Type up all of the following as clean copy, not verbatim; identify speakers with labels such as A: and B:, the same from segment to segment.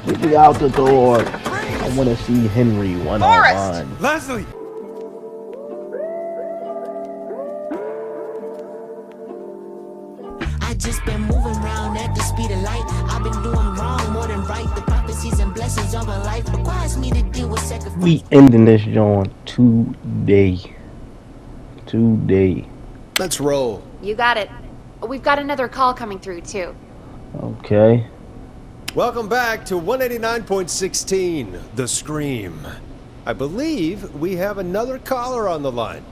A: Get me out the door. I want to see Henry one-on-one.
B: Leslie!
C: I just been moving around at the speed of light. I've been doing wrong more than right. The prophecies and blessings of a life requires me to deal with sacrifice.
A: We ending this joint today. Today.
B: Let's roll.
D: You got it. We've got another call coming through, too.
A: Okay.
B: Welcome back to 189.16, The Scream. I believe we have another caller on the line.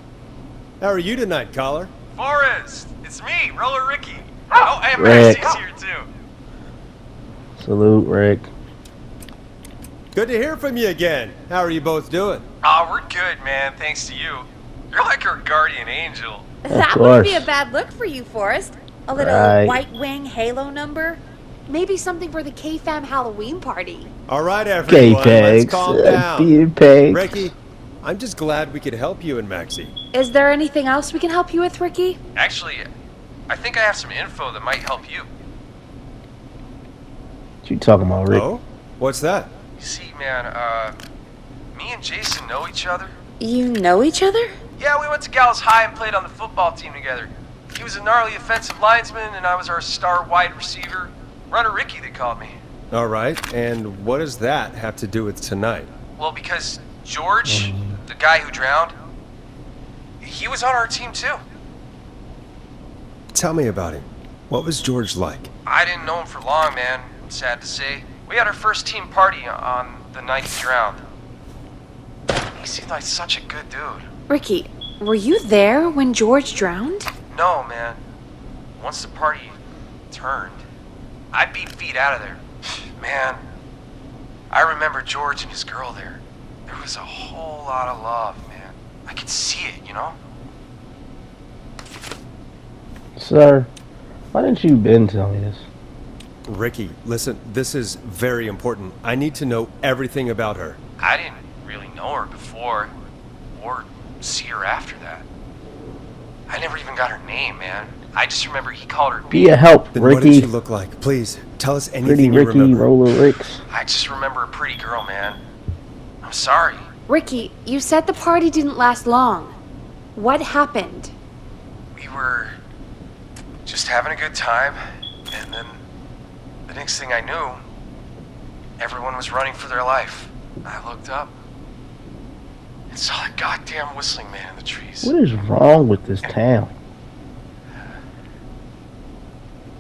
B: How are you tonight, caller?
E: Forrest, it's me, Roller Ricky. Oh, and
A: Rick.
E: Maxie's here too.
A: Salute, Rick.
B: Good to hear from you again. How are you both doing?
E: Oh, we're good, man, thanks to you. You're like our guardian angel.
F: That
A: course.
F: wouldn't be a bad look for you, Forrest. A little
A: Right.
F: white wing halo number.
D: Maybe something for the K-Fam Halloween party.
B: All right, everyone, let's
A: K-Pegs.
B: calm down.
A: P-Pegs.
B: Ricky, I'm just glad we could help you and Maxie.
D: Is there anything else we can help you with, Ricky?
E: Actually, I think I have some info that might help you.
A: What you talking about, Rick?
B: Oh? What's that?
E: You see, man, me and Jason know each other.
F: You know each other?
E: Yeah, we went to Gallows High and played on the football team together. He was a gnarly offensive linesman, and I was our star wide receiver. Runner Ricky, they called me.
B: All right, and what does that have to do with tonight?
E: Well, because George, the guy who drowned, he was on our team too.
B: Tell me about him. What was George like?
E: I didn't know him for long, man. Sad to say. We had our first team party on the night he drowned. He seemed like such a good dude.
D: Ricky, were you there when George drowned?
E: No, man. Once the party turned, I beat feet out of there. Man, I remember George and his girl there. There was a whole lot of love, man. I could see it, you know?
A: Sir, why didn't you been tell me this?
B: Ricky, listen, this is very important. I need to know everything about her.
E: I didn't really know her before, or see her after that. I never even got her name, man. I just remember he called her
A: Be a help,
B: Then what did
A: Ricky.
B: she look like? Please, tell us
A: Pretty
B: anything you
A: Ricky,
B: remember.
A: Roller Ricks.
E: I just remember a pretty girl, man. I'm sorry.
D: Ricky, you said the party didn't last long. What happened?
E: We were just having a good time, and then the next thing I knew, everyone was running for their life. I looked up and saw that goddamn whistling man in the trees.
A: What is wrong with this town?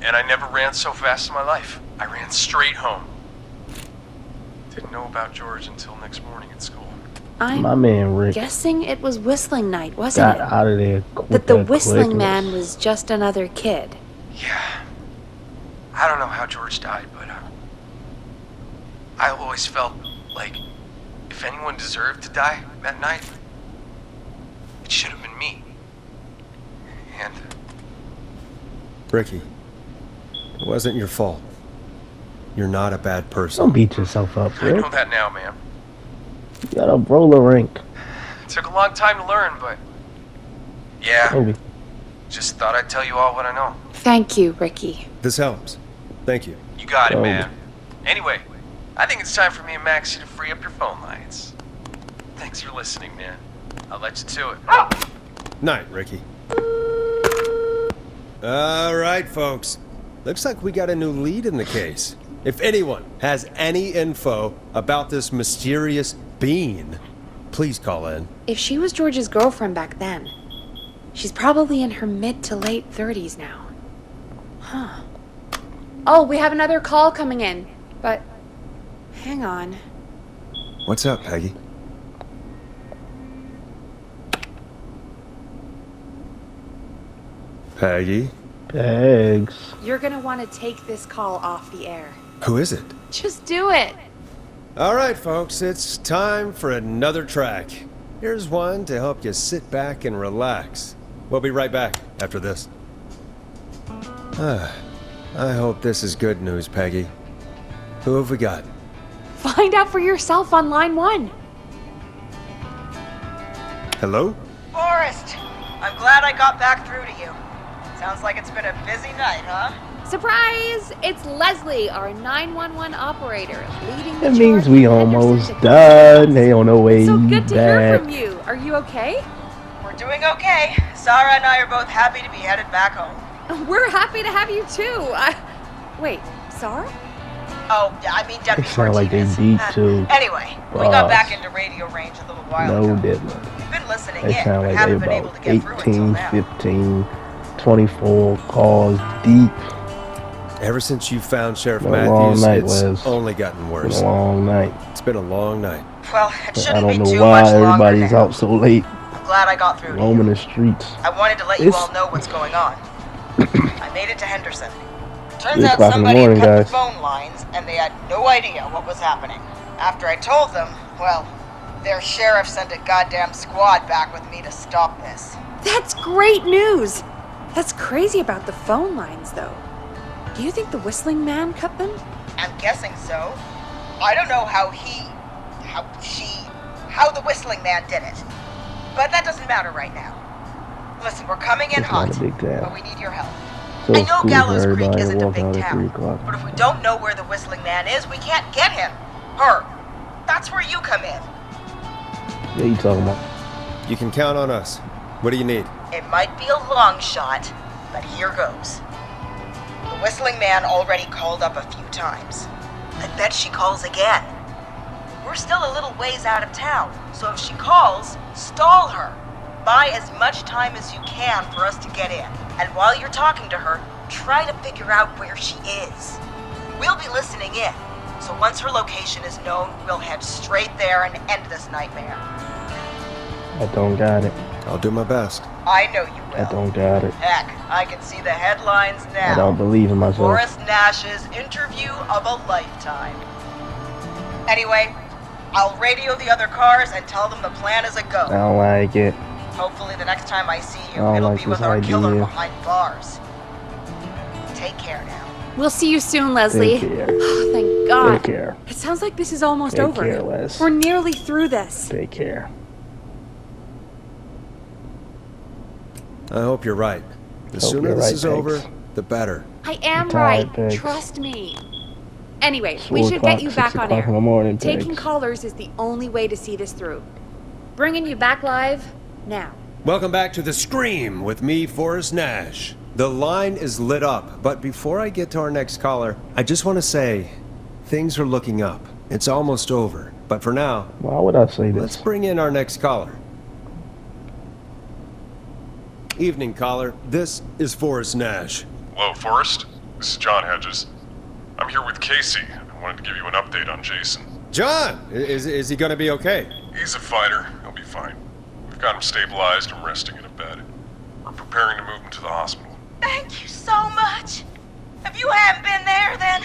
E: And I never ran so fast in my life. I ran straight home. Didn't know about George until next morning at school.
D: I'm
A: My man Rick
D: guessing it was Whistling Night, wasn't
A: got
D: it?
A: out of there
D: That
A: with
D: the
A: that
D: Whistling
A: quickness.
D: Man was just another kid.
E: Yeah. I don't know how George died, but I always felt like if anyone deserved to die that night, it should have been me. And
B: Ricky, it wasn't your fault. You're not a bad person.
A: Don't beat yourself up,
E: I
A: Rick.
E: know that now, man.
A: You got a roller rink.
E: It took a long time to learn, but yeah,
A: Toby.
E: just thought I'd tell you all what I know.
D: Thank you, Ricky.
B: This helps. Thank you.
E: You got it,
A: Oh.
E: man. Anyway, I think it's time for me and Maxie to free up your phone lines. Thanks for listening, man. I'll let you to it.
B: Night, Ricky. All right, folks. Looks like we got a new lead in the case. If anyone has any info about this mysterious being, please call in.
D: If she was George's girlfriend back then, she's probably in her mid to late 30s now. Huh. Oh, we have another call coming in, but hang on.
B: What's up, Peggy? Peggy?
A: Pegs.
D: You're gonna want to take this call off the air.
B: Who is it?
D: Just do it.
B: All right, folks, it's time for another track. Here's one to help you sit back and relax. We'll be right back after this. I hope this is good news, Peggy. Who have we got?
D: Find out for yourself on line 1.
B: Hello?
G: Forrest, I'm glad I got back through to you. Sounds like it's been a busy night, huh?
D: Surprise! It's Leslie, our 911 operator, leading the
A: That means
D: charge
A: we
D: in
A: almost
D: Henderson to
A: done. They on the way
D: So good to hear
A: back.
D: from you. Are you okay?
G: We're doing okay. Sarah and I are both happy to be headed back home.
D: We're happy to have you too. Wait, Sarah?
G: Oh, I mean Deputy
A: They sound like they
G: Martinez.
A: deep, too.
G: Anyway, we got
A: Boss.
G: back into radio range a little while
A: No,
G: ago.
A: didn't.
G: We've been listening
A: They
G: in,
A: sound
G: but
A: like they
G: haven't been able
A: about
G: to get through until
A: 18,
G: now.
A: 15, 24 calls deep.
B: Ever since you found Sheriff
A: Been a long
B: Matthews,
A: night,
B: it's
A: Les.
B: only gotten
A: Been
B: worse.
A: a long night.
B: It's been a long night.
G: Well, it
A: I
G: shouldn't
A: don't
G: be
A: know
G: too
A: why
G: much longer
A: everybody's
G: now.
A: out so late,
G: I'm glad I got through to
A: roaming
G: you.
A: the streets.
G: I wanted to let you
A: It's-
G: all know what's going on. I made it to Henderson. Turns
A: 3
G: out
A: o'clock in the
G: somebody
A: morning,
G: cut
A: guys.
G: the phone lines, and they had no idea what was happening. After I told them, well, their sheriff sent a goddamn squad back with me to stop this.
D: That's great news. That's crazy about the phone lines, though. Do you think the Whistling Man cut them?
G: I'm guessing so. I don't know how the Whistling Man did it. But that doesn't matter right now. Listen, we're coming in
A: It's not
G: hot,
A: a big town.
G: but we need your help.
A: So
G: I
A: it's
G: know
A: cool for
G: Gallows Creek
A: everybody to
G: isn't a
A: walk
G: big
A: out at 3
G: town,
A: o'clock.
G: but if we don't know where the Whistling Man is, we can't get him. Her. That's where you come in.
A: Yeah, you talking about?
B: You can count on us. What do you need?
G: It might be a long shot, but here goes. The Whistling Man already called up a few times. I bet she calls again. We're still a little ways out of town, so if she calls, stall her. Buy as much time as you can for us to get in. And while you're talking to her, try to figure out where she is. We'll be listening in, so once her location is known, we'll head straight there and end this nightmare.
A: I don't got it.
B: I'll do my best.
G: I know you will.
A: I don't got it.
G: Heck, I can see the headlines now.
A: I don't believe in myself.
G: Forrest Nash's interview of a lifetime. Anyway, I'll radio the other cars and tell them the plan is a
A: I
G: go.
A: don't like it.
G: Hopefully the next time I see you,
A: I don't
G: it'll
A: like
G: be with
A: this
G: our killer
A: idea.
G: behind bars. Take care now.
D: We'll see you soon, Leslie.
A: Take care.
D: Oh, thank God.
A: Take care.
D: It sounds like this is almost
A: Take
D: over.
A: care, Les.
D: We're nearly through this.
A: Take care.
B: I hope you're right. The
A: Hope
B: sooner
A: you're
B: this
A: right,
B: is
A: Pegs.
B: over, the better.
D: I am
A: I'm tired,
D: right.
A: Pegs.
D: Trust me. Anyway,
A: It's
D: we
A: 4
D: should get
A: o'clock,
D: you
A: 6
D: back on
A: o'clock in the
D: air.
A: morning,
D: Taking
A: Pegs.
D: callers is the only way to see this through. Bringing you back live now.
B: Welcome back to The Scream with me, Forrest Nash. The line is lit up, but before I get to our next caller, I just want to say things are looking up. It's almost over, but for now,
A: Why would I say
B: let's
A: this?
B: bring in our next caller. Evening, caller. This is Forrest Nash.
H: Hello, Forrest. This is John Hedges. I'm here with Casey. I wanted to give you an update on Jason.
B: John, is he going to be okay?
H: He's a fighter. He'll be fine. We've got him stabilized and resting in a bed. We're preparing to move him to the hospital.
G: Thank you so much. If you hadn't been there, then...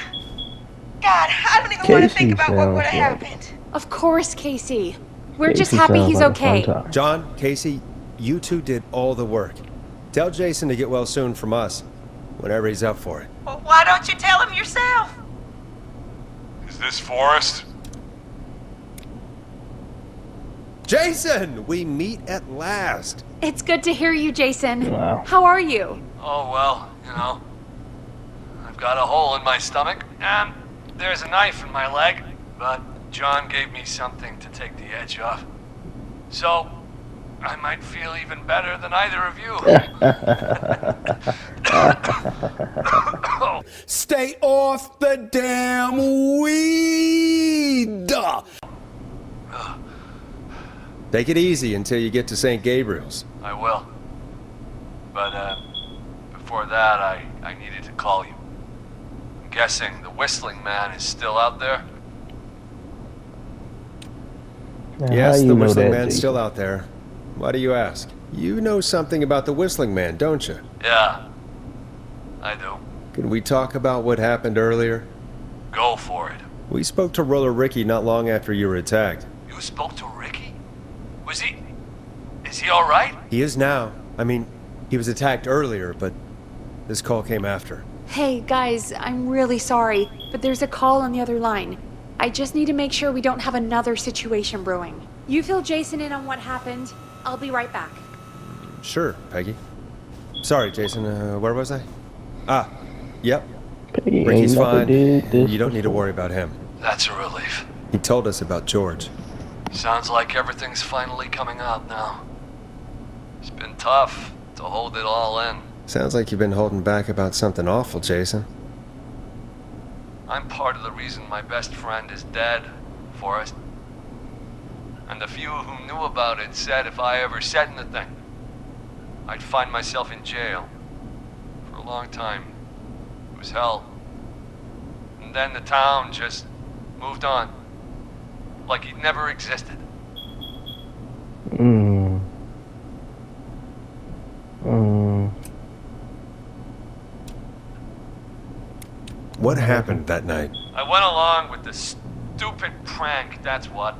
G: God, I don't even want to
A: Casey
G: think about what would
A: sounds
G: have
A: like-
G: happened.
D: Of course, Casey. We're just
A: Casey
D: happy
A: sounds
D: he's
A: like a fun
D: okay.
A: time.
B: John, Casey, you two did all the work. Tell Jason to get well soon from us, whenever he's up for it.
G: Well, why don't you tell him yourself?
H: Is this Forrest?
B: Jason, we meet at last.
D: It's good to hear you, Jason.
A: Wow.
D: How are you?
I: Oh, well, you know, I've got a hole in my stomach, and there's a knife in my leg, but John gave me something to take the edge off. So, I might feel even better than either of you.
B: Stay off the damn weed. Take it easy until you get to St. Gabriel's.
I: I will. But, before that, I needed to call you. I'm guessing the Whistling Man is still out there?
A: Now,
B: Yes,
A: how you
B: the
A: know
B: Whistling
A: that,
B: Man's
A: Jason?
B: still out there. Why do you ask? You know something about the Whistling Man, don't you?
I: Yeah, I do.
B: Can we talk about what happened earlier?
I: Go for it.
B: We spoke to Roller Ricky not long after you were attacked.
I: You spoke to Ricky? Is he alright?
B: He is now. I mean, he was attacked earlier, but this call came after.
D: Hey, guys, I'm really sorry, but there's a call on the other line. I just need to make sure we don't have another situation brewing. You fill Jason in on what happened. I'll be right back.
B: Sure, Peggy. Sorry, Jason. Where was I? Ah, yep.
A: Peggy
B: Ricky's
A: ain't never
B: fine.
A: did this
B: You don't need to
A: before.
B: worry about him.
I: That's a relief.
B: He told us about George.
I: Sounds like everything's finally coming out now. It's been tough to hold it all in.
B: Sounds like you've been holding back about something awful, Jason.
I: I'm part of the reason my best friend is dead, Forrest. And the few who knew about it said if I ever said anything, I'd find myself in jail. For a long time, it was hell. And then the town just moved on. Like he'd never existed.
B: What happened that night?
I: I went along with the stupid prank, that's what.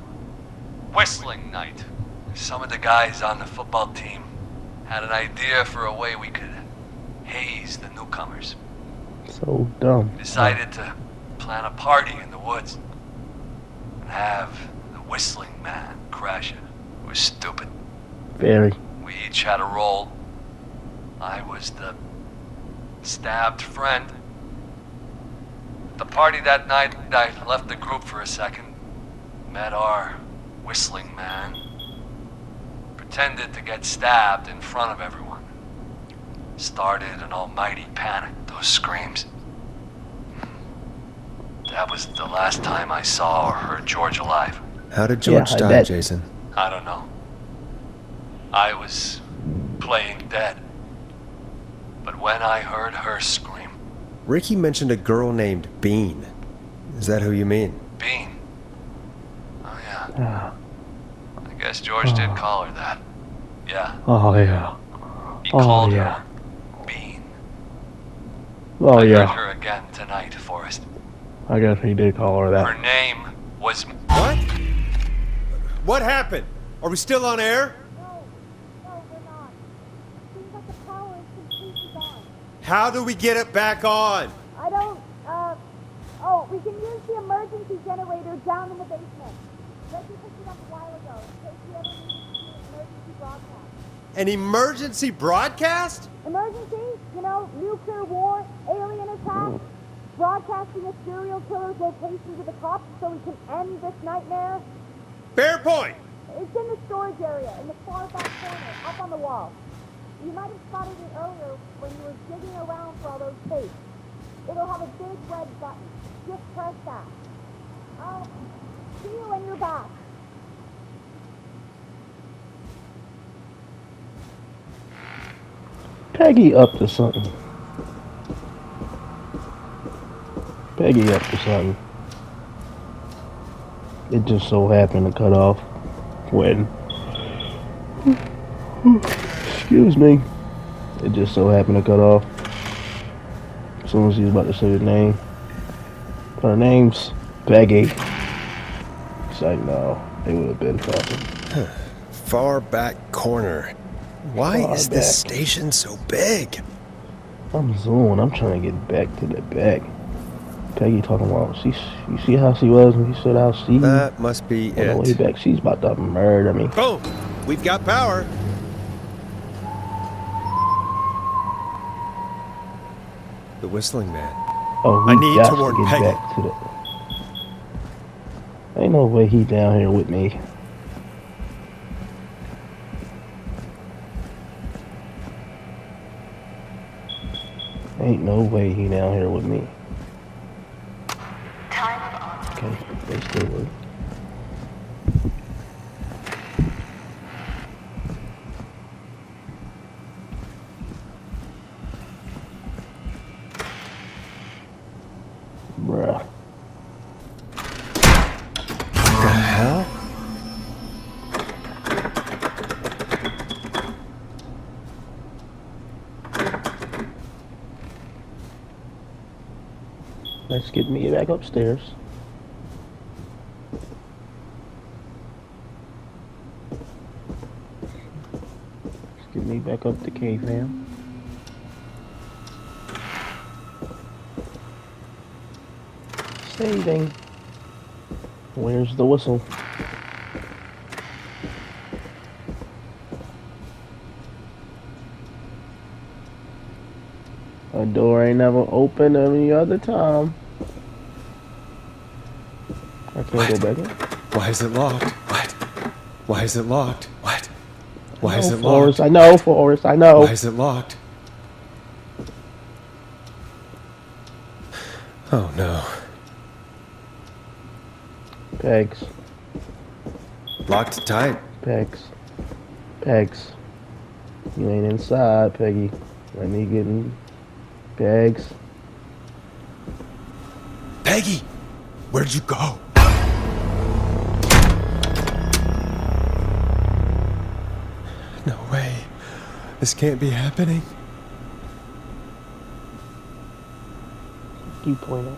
I: Whistling night. Some of the guys on the football team had an idea for a way we could haze the newcomers.
A: So dumb.
I: Decided to plan a party in the woods and have the Whistling Man crash it. It was stupid.
A: Very.
I: We each had a role. I was the stabbed friend. At the party that night, I left the group for a second. Met our Whistling Man. Pretended to get stabbed in front of everyone. Started an almighty panic. Those screams. That was the last time I saw or heard George alive.
B: How did George
A: I
B: die,
A: bet.
B: Jason?
I: I don't know. I was playing dead. But when I heard her scream,
B: Ricky mentioned a girl named Bean. Is that who you mean?
I: Bean. Oh yeah.
A: Ah.
I: I guess George did call her that. Yeah.
A: Oh yeah.
I: He
A: Oh,
I: called
A: yeah.
I: her Bean.
A: Oh
I: I heard
A: yeah.
I: her again tonight, Forrest.
A: I guess he did call her
I: Her
A: that.
I: name was...
B: What? What happened? Are we still on air?
J: No, we're not. Seems like the power is completely gone.
B: How do we get it back on?
J: I don't, we can use the emergency generator down in the basement. Reggie picked it up a while ago, in case we ever needed to do an emergency broadcast.
B: An emergency broadcast?
J: Emergency? You know, nuclear war, alien attack, broadcasting a serial killer's location to the cops so we can end this nightmare.
B: Fair point.
J: It's in the storage area, in the far back corner, up on the wall. You might have spotted it earlier when you were digging around for all those tapes. It'll have a big red button. Just press that. I'll see you when you're back.
A: Peggy up to something. Peggy up to something. It just so happened to cut off when... Excuse me. It just so happened to cut off as soon as he was about to say her name. Her name's Peggy. It's like, no, it would have been talking.
B: Far back corner. Why
A: Far
B: is this
A: back.
B: station so big?
A: I'm zooming. I'm trying to get back to the back. Peggy talking about, you see how she was when he said, I'll see you.
B: That must be
A: On the way
B: it.
A: back, she's about to murder me.
B: Boom! We've got power. The Whistling Man.
A: Oh,
B: I
A: we
B: need
A: got
B: to warn
A: get
B: Peggy.
A: back to the... Ain't no way he down here with me. Ain't no way he down here with me. Okay, they still work. Bruh.
B: The hell?
A: Let's get me back upstairs. Let's get me back up to K-Fam. Saving. Where's the whistle? That door ain't never open any other time. I can't go back in.
B: Why is it locked? What? Why is it locked? What? Why is it
A: Forrest,
B: locked?
A: I know, Forrest, I know.
B: Why is it locked? Oh no.
A: Pegs.
B: Locked tight.
A: Pegs. Pegs. You ain't inside, Peggy. Let me get in. Pegs.
B: Peggy! Where'd you go? No way. This can't be happening.
A: Keep pointing.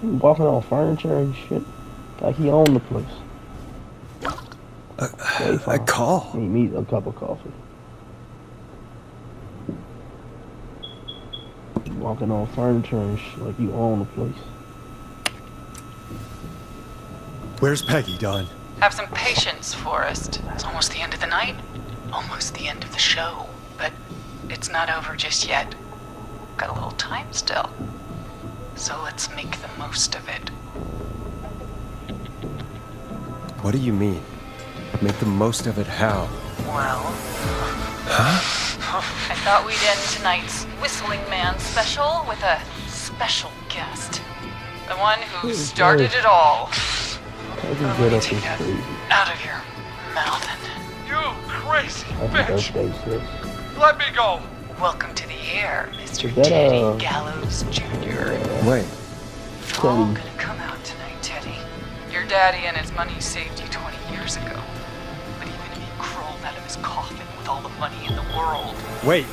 A: He walking on furniture and shit. Like he owned the place.
B: A call.
A: Meet me a cup of coffee. Walking on furniture and shit like you own the place.
B: Where's Peggy, Don?
K: Have some patience, Forrest. It's almost the end of the night. Almost the end of the show. But it's not over just yet. Got a little time still. So let's make the most of it.
B: What do you mean? Make the most of it how?
K: Well...
B: Huh?
K: I thought we'd end tonight's Whistling Man special with a special guest. The one who started it all.
A: Let me
K: take that out of your mouth and...
I: You crazy
A: That's
I: bitch! Let me go!
K: Welcome to the air, Mr.
A: Is that,
K: Teddy Gallows Jr.
B: Wait.
K: It's all gonna come out tonight, Teddy. Your daddy and his money saved you 20 years ago. But even if he crawled out of his coffin with all the money in the world...
B: Wait,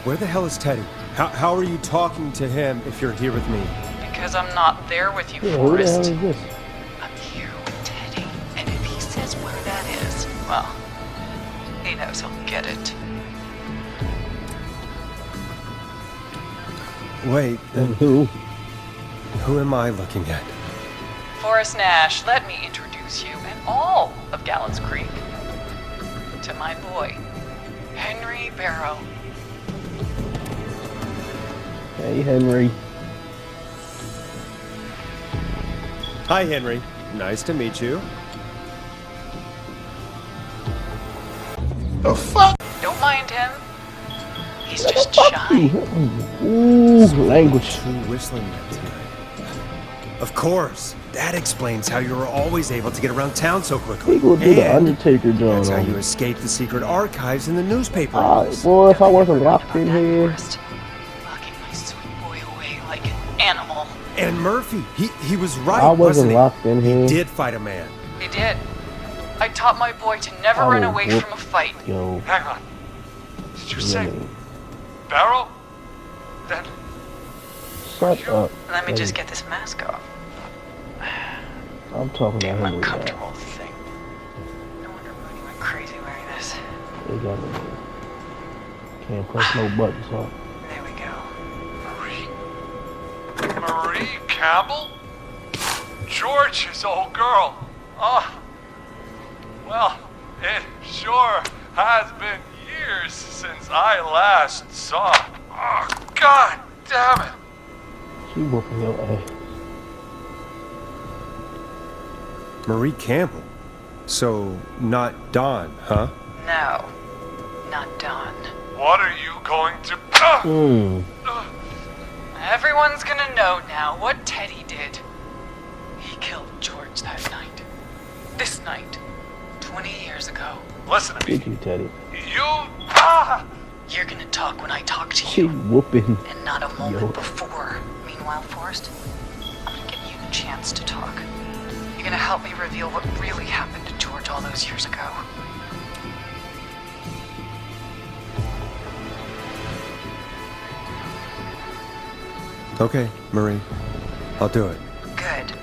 B: where the hell is Teddy? How are you talking to him if you're here with me?
K: Because I'm not there with you,
A: Yeah, who the hell
K: Forrest.
A: is this?
K: I'm here with Teddy. And if he says where that is, well, he knows he'll get it.
B: Wait,
A: And who?
B: who am I looking at?
K: Forrest Nash, let me introduce you and all of Gallows Creek to my boy, Henry Barrow.
A: Hey, Henry.
B: Hi, Henry. Nice to meet you.
A: The fuck?
K: Don't mind him. He's just shy.
A: Ooh, language.
B: True whistling man tonight. Of course. That explains how you were always able to get around town so quickly.
A: We gonna do the
B: And
A: Undertaker John.
B: that's how you escaped the secret archives in the newspaper.
A: Boy, if I wasn't locked in here.
K: Locking my sweet boy away like an animal.
B: And Murphy, he was right,
A: I wasn't
B: wasn't he?
A: locked in here.
B: He did fight a man.
K: He did. I taught my boy to never
A: I
K: run
A: will
K: away
A: whoop
K: from a fight.
A: Yo.
I: Hang on. Did you say
A: Really.
I: Barrow? Then
A: Shut up.
K: Let me
A: Hey,
K: just get this mask off.
A: I'm talking to
K: Damn
A: Henry. now.
K: uncomfortable thing. No wonder Mooney went crazy wearing this.
A: They got me. Can't press no buttons, huh?
K: There we go.
I: Marie Campbell? George's old girl. Oh, well, it sure has been years since I last saw. Oh, God damn it.
A: She whooping your ass.
B: Marie Campbell. So, not Dawn, huh?
K: No, not Dawn.
I: What are you going to...
K: Everyone's gonna know now what Teddy did. He killed George that night. This night. 20 years ago.
I: Listen to me.
A: Did you, Teddy?
I: You...
K: You're gonna talk when I talk to
A: She
K: you,
A: whooping.
K: and not a moment
A: Yo.
K: before. Meanwhile, Forrest, I'm gonna give you the chance to talk. You're gonna help me reveal what really happened to George all those years ago.
B: Okay, Marie. I'll do it.
K: Good.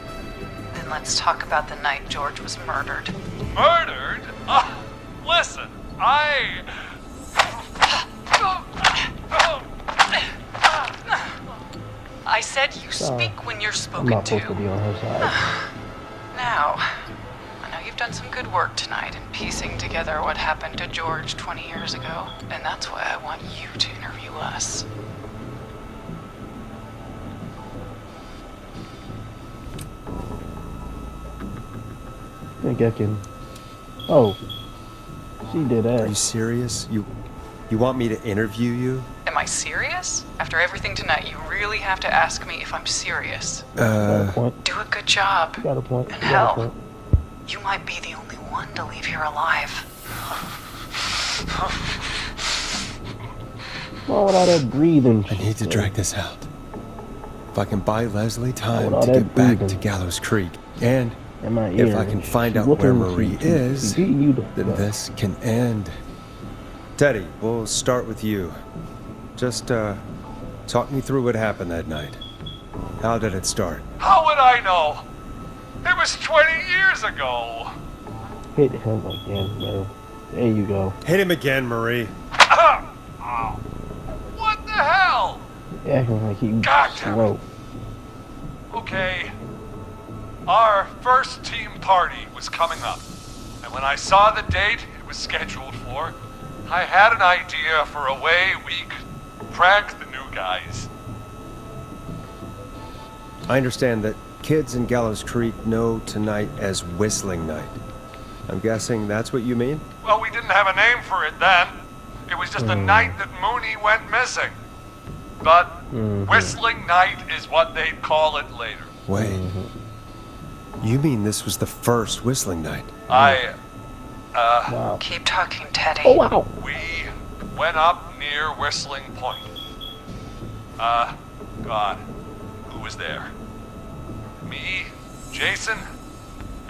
K: Then let's talk about the night George was murdered.
I: Murdered? Listen,
K: I said you speak when you're
A: I'm
K: spoken
A: not
K: to.
A: supposed to be on her side.
K: Now, I know you've done some good work tonight in piecing together what happened to George 20 years ago, and that's why I want you to interview us.
A: I think I can. Oh, she did
B: Are you
A: that.
B: serious? You want me to interview you?
K: Am I serious? After everything tonight, you really have to ask me if I'm serious.
A: Got a point.
K: Do a good job.
A: Got a point.
K: And
A: Got a
K: hell,
A: point.
K: you might be the only one to leave here alive.
A: Why would all that breathing?
B: I need to drag this out. If I can buy Leslie time
A: all
B: to
A: that
B: get back
A: breathing?
B: to Gallows Creek, and
A: In my
B: if
A: ear.
B: I can find
A: She's
B: out where
A: looking-
B: Marie
A: she
B: is,
A: beating you the
B: then
A: fuck.
B: this can end. Teddy, we'll start with you. Just, talk me through what happened that night. How did it start?
I: How would I know? It was 20 years ago.
A: Hit him again, bro. There you go.
B: Hit him again, Marie.
I: What the hell?
A: Acting like he
I: God damn it.
A: slow.
I: Okay. Our first team party was coming up. And when I saw the date it was scheduled for, I had an idea for a way we could prank the new guys.
B: I understand that kids in Gallows Creek know tonight as Whistling Night. I'm guessing that's what you mean?
I: Well, we didn't have a name for it then. It was just the night that Mooney went missing. But Whistling Night is what they'd call it later.
B: Wait. You mean this was the first Whistling Night?
A: Wow.
K: Keep talking, Teddy.
A: Oh, wow.
I: We went up near Whistling Point. God, who was there? Me, Jason,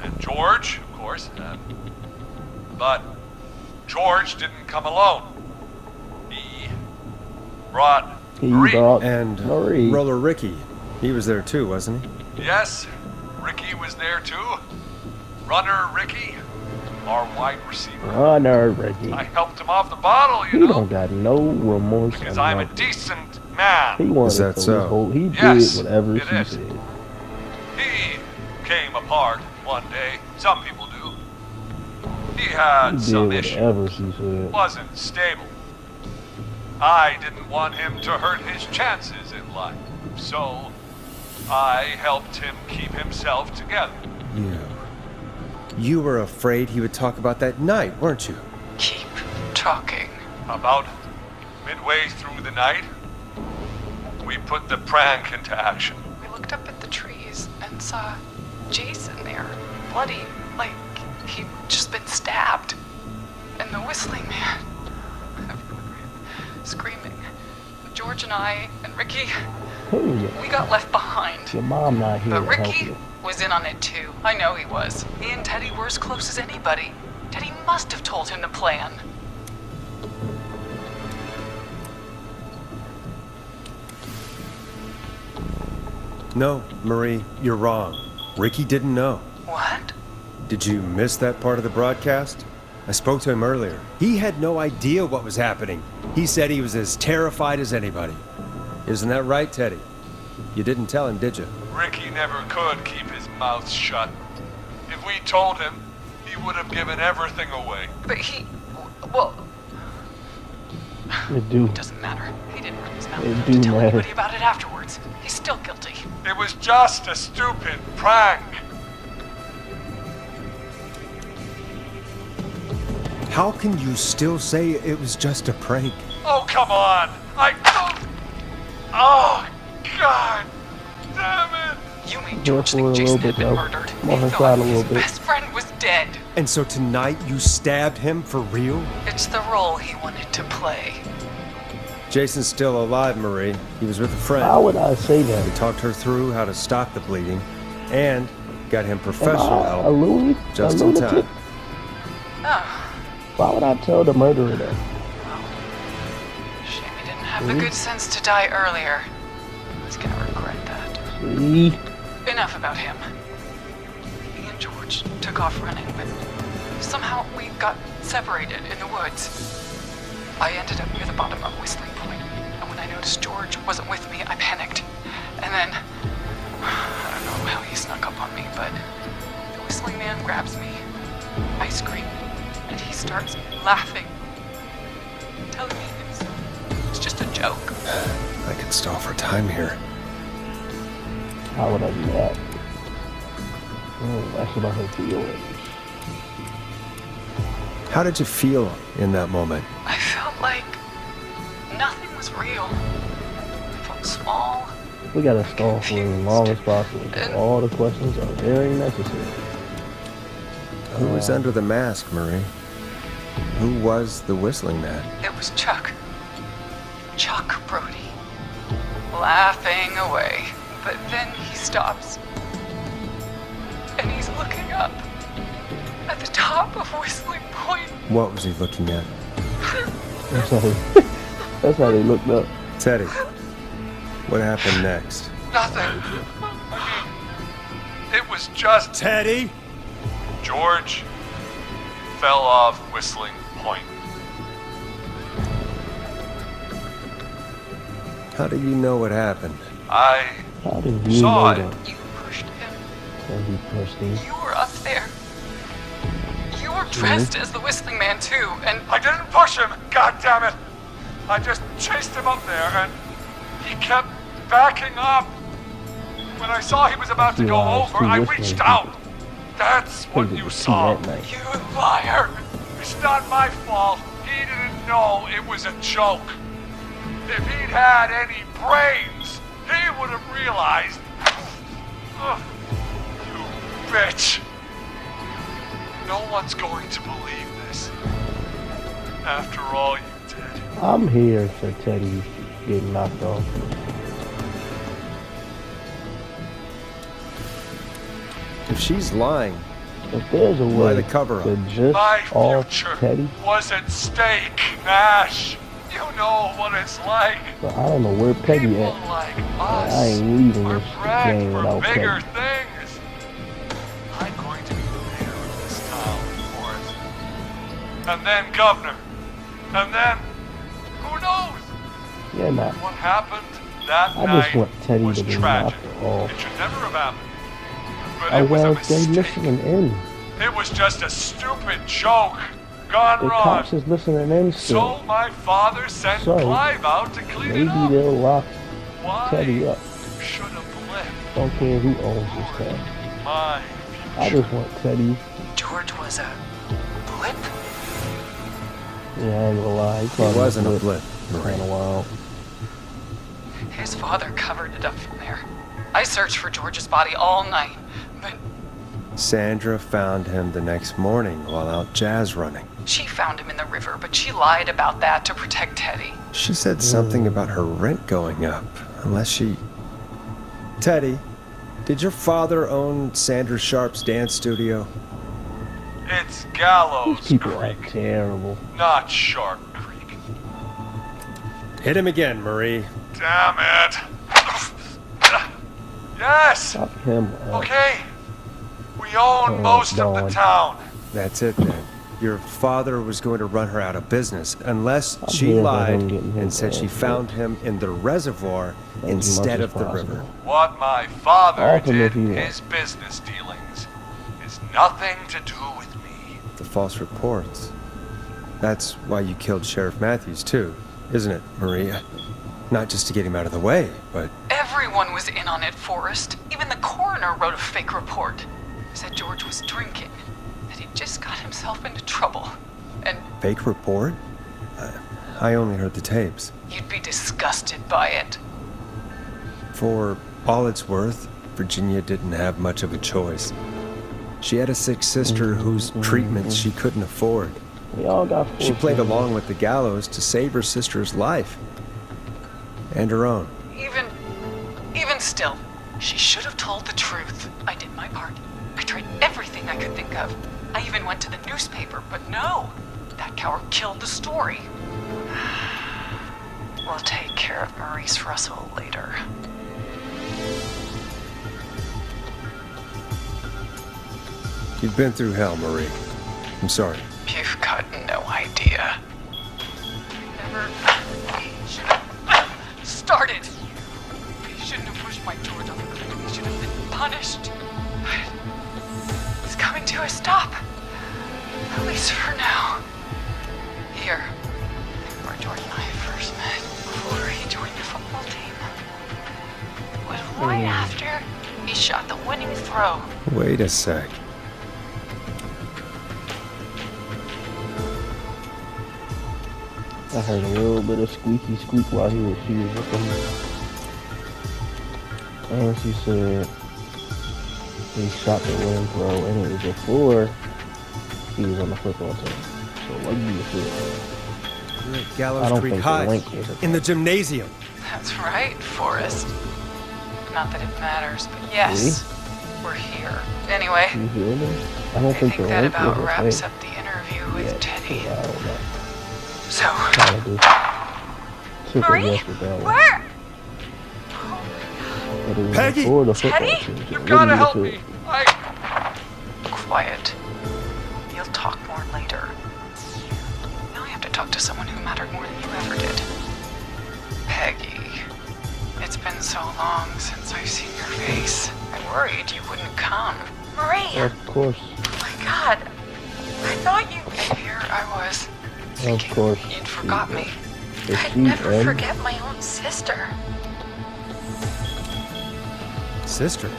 I: and George, of course. But George didn't come alone. He brought
A: He
I: Marie.
A: brought
B: And
A: Marie.
B: Roller Ricky. He was there too, wasn't he?
I: Yes, Ricky was there too. Runner Ricky, our wide receiver.
A: Oh, no, Reggie.
I: I helped him off the bottle,
A: He
I: you know,
A: don't got no remorse.
I: because
A: or
I: I'm a
A: nothing.
I: decent man.
A: He wanted
B: Is that
A: to
B: so?
A: whole, he
I: Yes,
A: did whatever
I: it
A: she
I: is.
A: said.
I: He came apart one day. Some people do. He had
A: He
I: some
A: did
I: issues.
A: whatever she said.
I: Wasn't stable. I didn't want him to hurt his chances in life, so I helped him keep himself together.
B: You were afraid he would talk about that night, weren't you?
K: Keep talking.
I: About midway through the night, we put the prank into action.
K: We looked up at the trees and saw Jason there, bloody, like he'd just been stabbed. And the Whistling Man, everyone ran, screaming. George and I and Ricky, we got left behind.
A: Your mom not here
K: But
A: to help
K: Ricky
A: you.
K: was in on it too. I know he was. Me and Teddy were as close as anybody. Teddy must have told him the plan.
B: No, Marie, you're wrong. Ricky didn't know.
K: What?
B: Did you miss that part of the broadcast? I spoke to him earlier. He had no idea what was happening. He said he was as terrified as anybody. Isn't that right, Teddy? You didn't tell him, did you?
I: Ricky never could keep his mouth shut. If we told him, he would have given everything away.
K: But he, well,
A: It do.
K: it doesn't matter. He didn't run his mouth
A: It
K: enough
A: do
K: to tell
A: matter.
K: anybody about it afterwards. He's still guilty.
I: It was just a stupid prank.
B: How can you still say it was just a prank?
I: Oh, come on. Oh, God. Damn it.
K: You made
A: Here
K: George
A: for
K: think
A: a
K: Jason
A: little
K: had
A: bit,
K: been
A: though.
K: murdered.
A: I'm on her
K: He
A: side a
K: thought
A: little
K: his
A: bit.
K: best friend was dead.
B: And so tonight you stabbed him for real?
K: It's the role he wanted to play.
B: Jason's still alive, Marie. He was with a friend.
A: How would I say
B: We
A: that?
B: talked her through how to stop the bleeding and got him
A: Am
B: professional
A: I a
B: help
A: loony?
B: just
A: a
B: in
A: lunatic?
B: time.
K: Oh,
A: Why would I tell the murderer that?
K: shame he didn't have the good sense to die earlier. He's gonna regret that.
A: See?
K: Enough about him. Me and George took off running, but somehow we got separated in the woods. I ended up near the bottom of Whistling Point, and when I noticed George wasn't with me, I panicked. And then, I don't know how he snuck up on me, but the Whistling Man grabs me, starts laughing, telling me it's just a joke.
B: I could stall for time here.
A: How would I do that? That's what I hope feel.
B: How did you feel in that moment?
K: I felt like nothing was real. I felt small.
A: We gotta stall for as long as possible. Because all the questions are very necessary.
B: Who was under the mask, Marie? Who was the Whistling Man?
K: It was Chuck. Chuck Brody. Laughing away. But then he stops. And he's looking up. At the top of Whistling Point.
B: What was he looking at?
A: That's how they looked up.
B: Teddy, what happened next?
I: Nothing. I mean, it was just...
B: Teddy?
I: George fell off Whistling Point.
B: How do you know what happened?
I: I
A: How did you
I: saw
A: know
I: it.
A: that?
K: You pushed him.
A: And he pushed him.
K: You were up there. You were dressed as the Whistling Man too, and
I: I didn't push him, god damn it! I just chased him up there and he kept backing up. When I saw he was about to go over, I reached out. That's what you saw.
K: you liar.
I: It's not my fault. He didn't know it was a joke. If he'd had any brains, he would have realized. Ugh, you bitch. No one's going to believe this. After all you did.
A: I'm here for Teddy getting knocked off.
B: If she's lying,
A: If there's a
B: why
A: way
B: the cover
A: to
B: up?
A: just
I: My
A: off
I: future
A: Teddy,
I: was at stake, Nash. You know what it's like.
A: but I don't know where Peggy
I: People
A: at.
I: like
A: I
I: us
A: ain't leaving
I: are
A: this
I: bred
A: game
I: for
A: without
I: bigger
A: Peggy.
I: things. I'm going to be the mayor of this town, Forrest. And then governor. And then, who knows?
A: Yeah, nah.
I: What happened that
A: I
I: night
A: just want Teddy
I: was
A: to be
I: tragic.
A: knocked off.
I: It should never have happened. But
A: I
I: it was a
A: want they
I: mistake.
A: listening in.
I: It was just a stupid joke gone
A: The
I: wrong.
A: cops is listening in still.
I: So my father sent
A: So,
I: Clive out to clean
A: Maybe
I: it up.
A: they'll lock
I: Why
A: Teddy up.
I: should have blipped
A: Don't care who owns this town.
I: my
A: I just want Teddy.
K: George was a blip.
A: Yeah, I ain't gonna lie.
B: It wasn't a blip,
A: Kind
B: Marie.
A: of wild.
K: His father covered it up from there. I searched for George's body all night, but
B: Sandra found him the next morning while out jazz running.
K: she found him in the river, but she lied about that to protect Teddy.
B: She said something about her rent going up, unless she... Teddy, did your father own Sandra Sharp's dance studio?
I: It's Gallows
A: These people are
I: Creek,
A: terrible.
I: not Shark Creek.
B: Hit him again, Marie.
I: Damn it. Yes.
A: Stop him.
I: Okay. We own most of the
A: Dawn.
I: town.
B: That's it then. Your father was going to run her out of business unless
A: I'm
B: she
A: here for
B: lied
A: him getting his
B: and said she
A: ass
B: found him in the reservoir
A: As
B: instead
A: much
B: of
A: as
B: the
A: possible.
B: river.
I: What my father
A: Off him
I: did
A: if you
I: in
A: want.
I: his business dealings is nothing to do with me.
B: The false reports. That's why you killed Sheriff Matthews too, isn't it, Maria? Not just to get him out of the way, but
K: Everyone was in on it, Forrest. Even the coroner wrote a fake report. Said George was drinking, that he just got himself into trouble. And
B: fake report? I only heard the tapes.
K: you'd be disgusted by it.
B: For all it's worth, Virginia didn't have much of a choice. She had a sick sister whose treatments she couldn't afford.
A: We all got
B: She played along with the gallows to save her sister's life. And her own.
K: Even still, she should have told the truth. I did my part. I tried everything I could think of. I even went to the newspaper, but no. That coward killed the story. We'll take care of Maurice Russell later.
B: You've been through hell, Marie. I'm sorry.
K: You've got no idea. Never should have started. He shouldn't have pushed my George off the cliff. He should have been punished. But it's coming to a stop. At least for now. right after he shot the winning throw.
B: Wait a sec.
A: I heard a little bit of squeaky squeak while she was with him. And she said he shot the winning throw, and it was before he was on the football team. So what do you feel?
B: We're at
A: I
B: Gallows
A: don't
B: Creek
A: think
B: High,
A: the link is a
B: in the gymnasium.
K: That's right, Forrest. Not that it matters, but yes, we're here. Anyway,
A: You hear me? I don't
K: I
A: think
K: think
A: the
K: that
A: link
K: about
A: is a
K: wraps
A: thing.
K: up the interview with
A: Yeah,
K: Teddy.
A: I don't know.
K: So,
A: Kinda do. Took a
K: Marie,
A: guess with that one.
K: where?
A: But it was
B: Peggy!
A: before the football
K: Teddy?
A: team, so
I: You
A: what
I: gotta
A: do you
I: help
A: feel?
I: me.
K: Quiet. You'll talk more later. Now I have to talk to someone who mattered more than you ever did. Peggy. It's been so long since I've seen your face. I worried you wouldn't come. Marie!
A: Of course.
K: Oh my god. I thought you... Here I was.
A: Of course.
K: You'd forgot me.
A: Is
K: I'd
A: she
K: never
A: in?
K: forget my own sister.
B: Sister?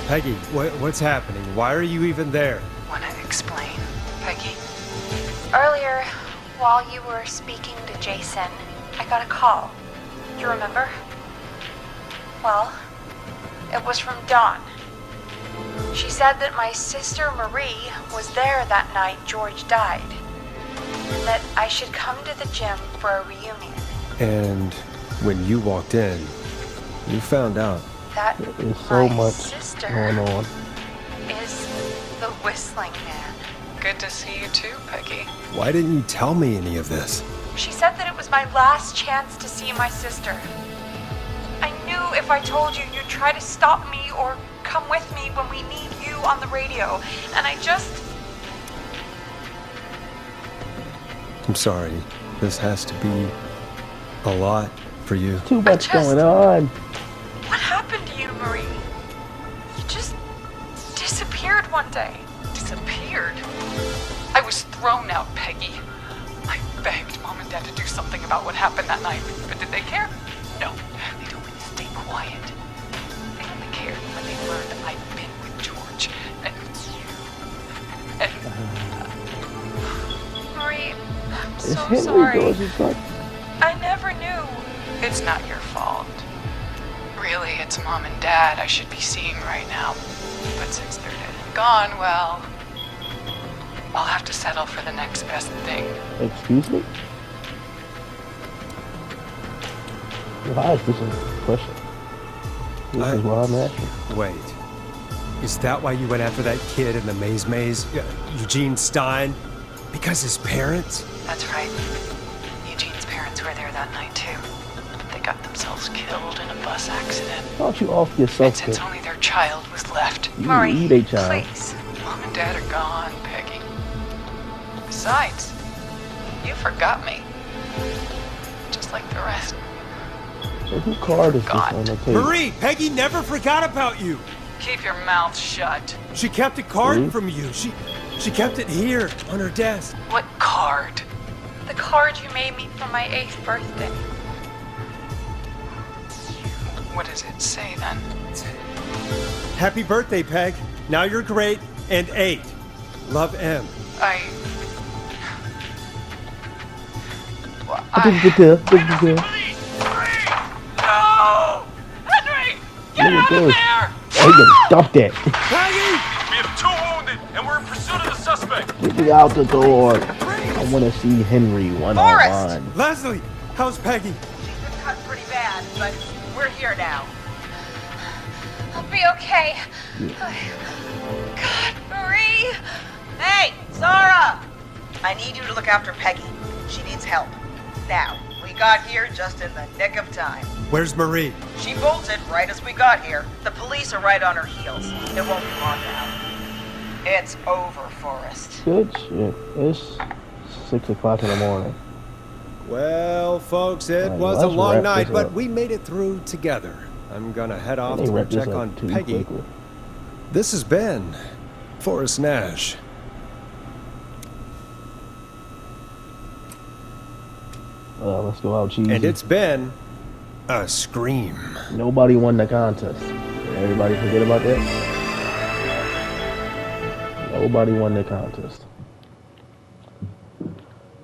B: Peggy, what's happening? Why are you even there?
K: Wanna explain, Peggy?
J: Earlier, while you were speaking to Jason, I got a call. You remember? Well, it was from Dawn. She said that my sister Marie was there that night George died. And that I should come to the gym for a reunion.
B: And when you walked in, you found out.
J: That
A: There's so
J: my
A: much
J: sister
A: going on.
J: is the Whistling Man.
K: Good to see you too, Peggy.
B: Why didn't you tell me any of this?
J: She said that it was my last chance to see my sister. I knew if I told you, you'd try to stop me or come with me when we need you on the radio. And I just...
B: I'm sorry. This has to be a lot for you.
A: Too much
J: just-
A: going on.
J: What happened to you, Marie? You just disappeared one day.
K: Disappeared. I was thrown out, Peggy. I begged Mom and Dad to do something about what happened that night, but did they care? No, they told me to stay quiet. They only cared when they learned I'd been with George. And
J: Marie, I'm
A: It's
J: so
A: Henry
J: sorry.
A: George's son.
J: I never knew.
K: it's not your fault. Really, it's Mom and Dad I should be seeing right now. But since they're dead and gone, well, I'll have to settle for the next best thing.
A: Excuse me? Why is this a question? This is what I'm asking.
B: Wait. Is that why you went after that kid in the maze? Eugene Stein? Because his parents?
K: That's right. Eugene's parents were there that night too. They got themselves killed in a bus accident.
A: Thought you off yourself,
K: And since
A: kid.
K: only their child was left,
A: You
J: Marie,
A: eat a child.
J: please.
K: Mom and Dad are gone, Peggy. Besides, you forgot me. Just like the rest.
A: So who card is this
K: God.
A: on the table?
B: Marie, Peggy never forgot about you.
K: Keep your mouth shut.
B: She kept a card
A: Hmm?
B: from you. She kept it here on her desk.
K: What card?
J: The card you made me for my 8th birthday.
K: What does it say then?
B: Happy birthday, Peg. Now you're great and 8. Love, M.
K: Well, No! Henry! Get
A: Look at
K: out of
A: this.
K: there!
A: Hey, you dump that.
B: Peggy!
H: We have 2 wounded, and we're in pursuit of the suspect.
A: Get me out the door. I want to see Henry one-on-one.
B: Leslie, how's Peggy?
G: She's been cut pretty bad, but we're here now.
J: I'll be okay. God, Marie!
G: Hey, Zara! I need you to look after Peggy. She needs help. Now, we got here just in the nick of time.
B: Where's Marie?
G: She bolted right as we got here. The police are right on her heels. It won't be long now. It's over, Forrest.
A: Good shit. It's 6 o'clock in the morning.
B: Well, folks, it
A: Alright,
B: was a
A: let's
B: long
A: wrap
B: night,
A: this
B: but
A: up.
B: we made it through together. I'm gonna head off
A: They
B: to
A: wrapped this
B: check
A: up
B: on
A: too
B: Peggy.
A: quickly.
B: This has been Forrest Nash.
A: Let's go out cheesy.
B: And it's been A scream.
A: Nobody won the contest. Did everybody forget about that? Nobody won the contest.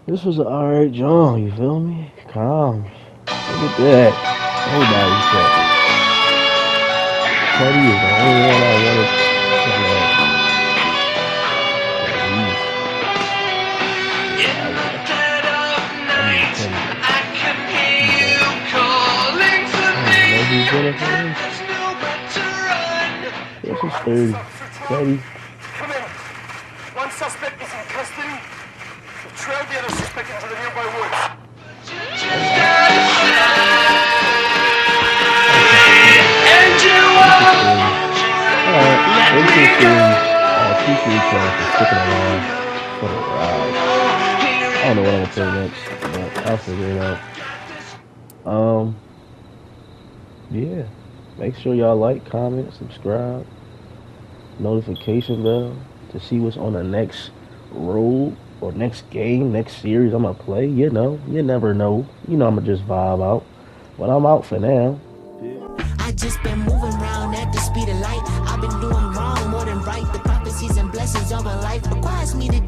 A: This was an alright John, you feel me? Calm. Look at that. Nobody's that. Teddy is the only one I wanted to This is 30. Teddy.
L: Come in. One suspect is in custody. We've trailed the other suspect into the nearby woods.
A: Appreciate y'all for sticking around for the ride. I don't know what I'm gonna play next, but I'll figure it out. Yeah. Make sure y'all like, comment, subscribe, notification bell to see what's on the next road or next game, next series I'm gonna play. You know, you never know. You know, I'm gonna just vibe out, but I'm out for now.
C: I just been moving around at the speed of light. I've been doing wrong more than right. The prophecies and blessings of a life requires me to